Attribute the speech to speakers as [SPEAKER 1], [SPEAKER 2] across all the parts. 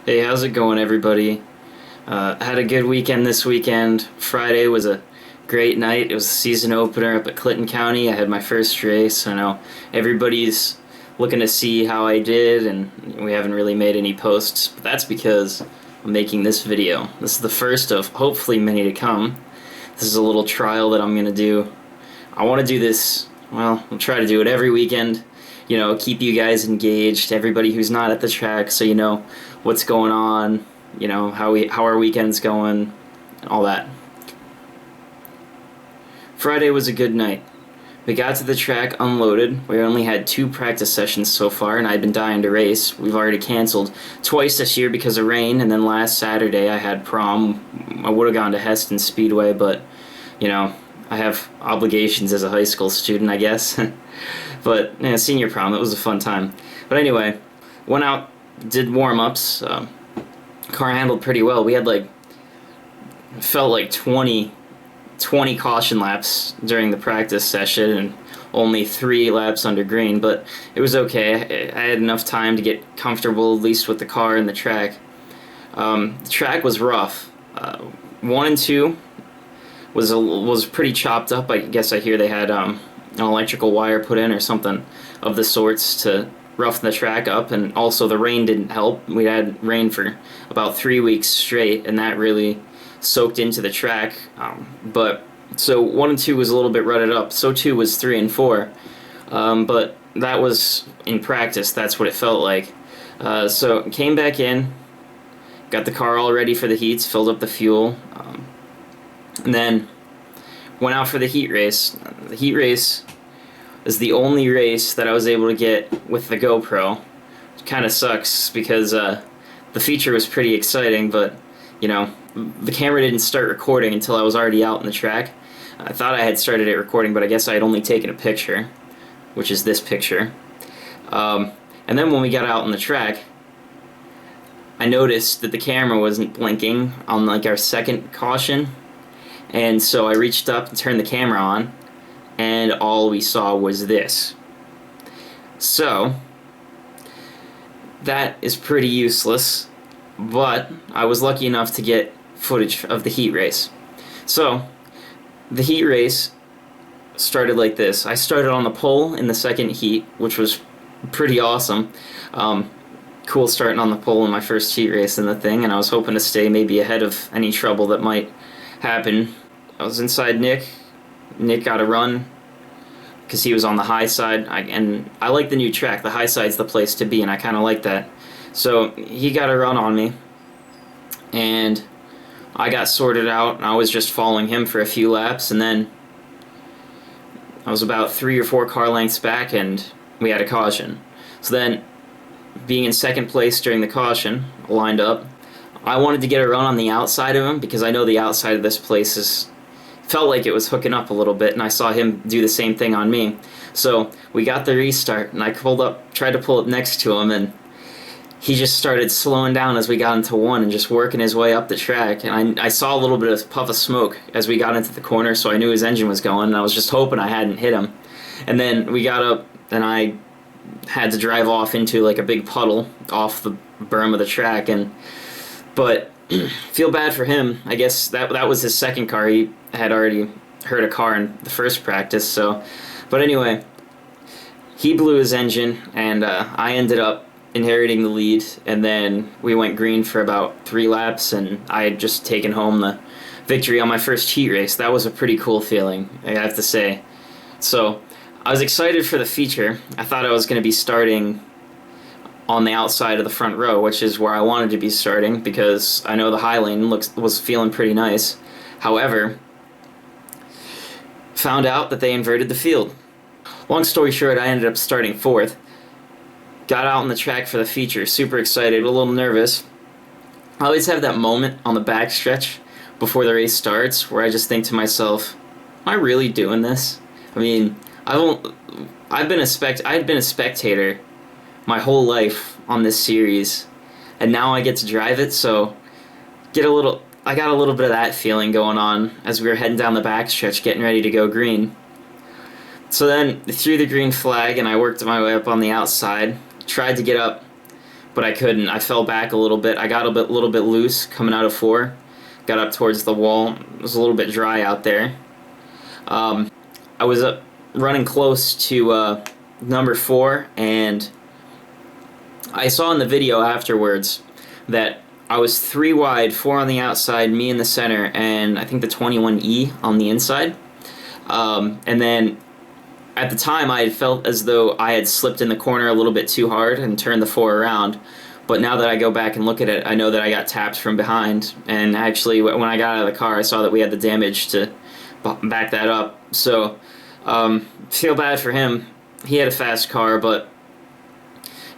[SPEAKER 1] Hey, how's it going, everybody? Had a good weekend this weekend. Friday was a great night. It was a season opener up at Clinton County. I had my first race. I know everybody's looking to see how I did, and we haven't really made any posts, but that's because I'm making this video. This is the first of hopefully many to come. This is a little trial that I'm going to do. I want to do this, well, I'll try to do it every weekend. Keep you guys engaged, everybody who's not at the track, so you know what's going on, how our weekend's going, and all that. Friday was a good night. We got to the track unloaded. We only had 2 practice sessions so far, and I'd been dying to race. We've already canceled twice this year because of rain, and then last Saturday I had prom. I would have gone to Heston Speedway, but, I have obligations as a high school student, I guess. But senior prom, it was a fun time. But anyway, went out, did warm-ups. Car handled pretty well. We had felt like 20 caution laps during the practice session and only 3 laps under green, but it was okay. I had enough time to get comfortable, at least with the car and the track. The track was rough. 1 and 2 was pretty chopped up. I guess I hear they had an electrical wire put in or something of the sorts to roughen the track up, and also the rain didn't help. We had rain for about 3 weeks straight, and that really soaked into the track. So 1 and 2 was a little bit rutted up. So 2 was 3 and 4. But that was in practice. That's what it felt like. So came back in, got the car all ready for the heats, filled up the fuel, and then went out for the heat race. The heat race is the only race that I was able to get with the GoPro. It kind of sucks because the feature was pretty exciting, but the camera didn't start recording until I was already out in the track. I thought I had started it recording, but I guess I had only taken a picture, which is this picture. And then when we got out on the track, I noticed that the camera wasn't blinking on our second caution, and so I reached up and turned the camera on, and all we saw was this. So that is pretty useless, but I was lucky enough to get footage of the heat race. So the heat race started like this. I started on the pole in the second heat, which was pretty awesome. Cool starting on the pole in my first heat race in the thing, and I was hoping to stay maybe ahead of any trouble that might happen. I was inside Nick. Nick got a run because he was on the high side, and I like the new track. The high side's the place to be, and I kind of like that. So he got a run on me, and I got sorted out, and I was just following him for a few laps, and then I was about 3 or 4 car lengths back, and we had a caution. So then, being in second place during the caution, lined up, I wanted to get a run on the outside of him because I know the outside of this place felt like it was hooking up a little bit, and I saw him do the same thing on me. So we got the restart, and I tried to pull up next to him, and he just started slowing down as we got into 1 and just working his way up the track. And I saw a little bit of puff of smoke as we got into the corner, so I knew his engine was going, and I was just hoping I hadn't hit him. And then we got up, and I had to drive off into a big puddle off the berm of the track, but feel bad for him. I guess that was his second car. He had already hurt a car in the first practice, but anyway, he blew his engine, and I ended up inheriting the lead, and then we went green for about 3 laps, and I had just taken home the victory on my first heat race. That was a pretty cool feeling, I have to say. So I was excited for the feature. I thought I was going to be starting on the outside of the front row, which is where I wanted to be starting because I know the high lane was feeling pretty nice. However, found out that they inverted the field. Long story short, I ended up starting 4th. Got out on the track for the feature, super excited, a little nervous. I always have that moment on the backstretch before the race starts where I just think to myself, am I really doing this? I mean, I've been a spectator my whole life on this series, and now I get to drive it, so I got a little bit of that feeling going on as we were heading down the backstretch, getting ready to go green. So then, threw the green flag, and I worked my way up on the outside, tried to get up but I couldn't. I fell back a little bit. I got a little bit loose coming out of 4. Got up towards the wall. It was a little bit dry out there. I was running close to number 4, and I saw in the video afterwards that I was 3 wide, 4 on the outside, me in the center, and I think the 21E on the inside. And then at the time I had felt as though I had slipped in the corner a little bit too hard and turned the 4 around. But now that I go back and look at it, I know that I got tapped from behind. And actually, when I got out of the car, I saw that we had the damage to back that up. So, feel bad for him. He had a fast car, but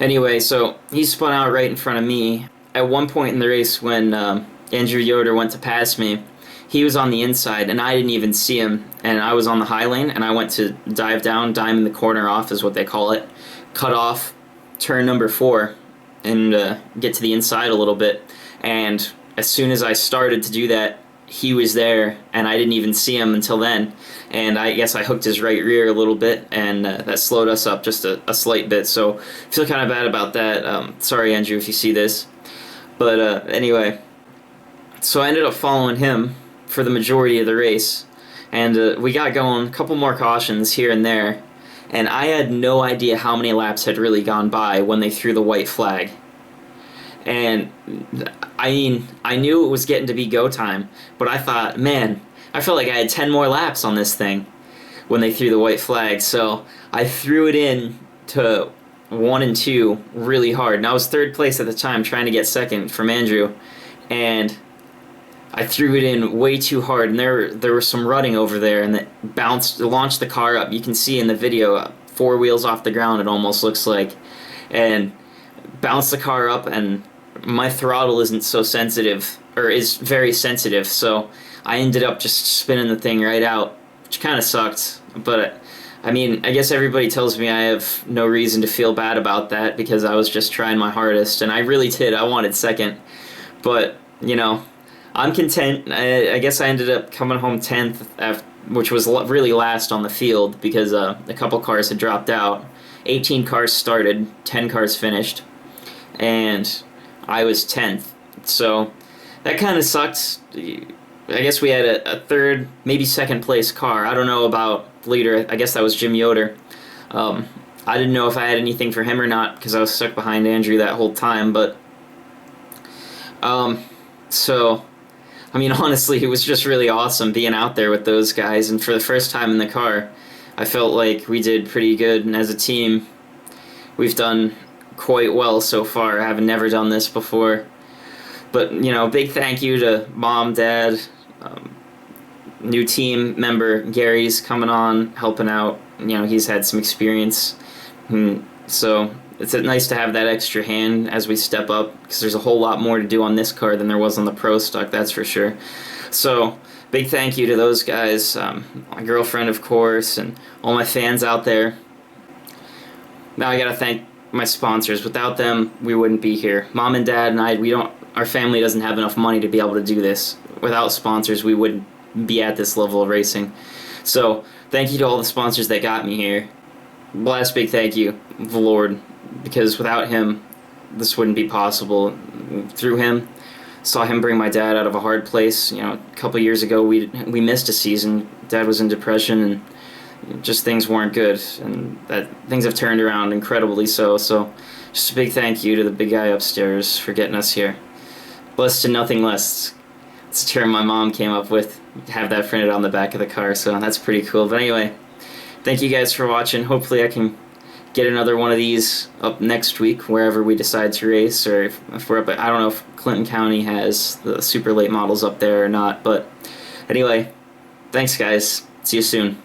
[SPEAKER 1] anyway, so he spun out right in front of me. At one point in the race, when Andrew Yoder went to pass me, he was on the inside, and I didn't even see him. And I was on the high lane, and I went to dive down, diamond the corner off is what they call it, cut off turn number 4, and get to the inside a little bit. And as soon as I started to do that, he was there, and I didn't even see him until then. And I guess I hooked his right rear a little bit, and that slowed us up just a slight bit. So I feel kind of bad about that. Sorry, Andrew, if you see this. But anyway, so I ended up following him for the majority of the race, and we got going, a couple more cautions here and there, and I had no idea how many laps had really gone by when they threw the white flag. And I mean, I knew it was getting to be go time, but I thought, man, I felt like I had 10 more laps on this thing when they threw the white flag. So I threw it in to 1 and 2 really hard. And I was 3rd place at the time, trying to get 2nd from Andrew, and I threw it in way too hard, and there was some rutting over there, and it launched the car up. You can see in the video, 4 wheels off the ground, it almost looks like, and bounced the car up, and my throttle isn't so sensitive, or is very sensitive, so I ended up just spinning the thing right out, which kind of sucked. But I mean, I guess everybody tells me I have no reason to feel bad about that because I was just trying my hardest, and I really did. I wanted 2nd, but you know, I'm content. I guess I ended up coming home 10th, which was really last on the field because a couple cars had dropped out. 18 cars started, 10 cars finished, and I was 10th. So that kind of sucked. I guess we had a 3rd, maybe 2nd place car. I don't know about leader. I guess that was Jim Yoder. I didn't know if I had anything for him or not because I was stuck behind Andrew that whole time. But so I mean, honestly, it was just really awesome being out there with those guys. And for the first time in the car, I felt like we did pretty good. And as a team, we've done quite well so far. I have never done this before. But, you know, big thank you to Mom, Dad, new team member Gary's coming on, helping out. You know, he's had some experience. So it's nice to have that extra hand as we step up, because there's a whole lot more to do on this car than there was on the Pro Stock, that's for sure. So big thank you to those guys, my girlfriend, of course, and all my fans out there. Now I gotta thank my sponsors. Without them, we wouldn't be here. Mom and Dad and I, our family doesn't have enough money to be able to do this. Without sponsors, we wouldn't be at this level of racing. So thank you to all the sponsors that got me here. Last big thank you, the Lord, because without him, this wouldn't be possible. Through him, saw him bring my dad out of a hard place. You know, a couple years ago, we missed a season. Dad was in depression, and just things weren't good, and that things have turned around incredibly so. So just a big thank you to the big guy upstairs for getting us here. Blessed and nothing less. It's a term my mom came up with. Have that printed on the back of the car, so that's pretty cool. But anyway, thank you guys for watching. Hopefully I can get another one of these up next week, wherever we decide to race, or if we're up at, I don't know if Clinton County has the super late models up there or not. But anyway, thanks guys. See you soon.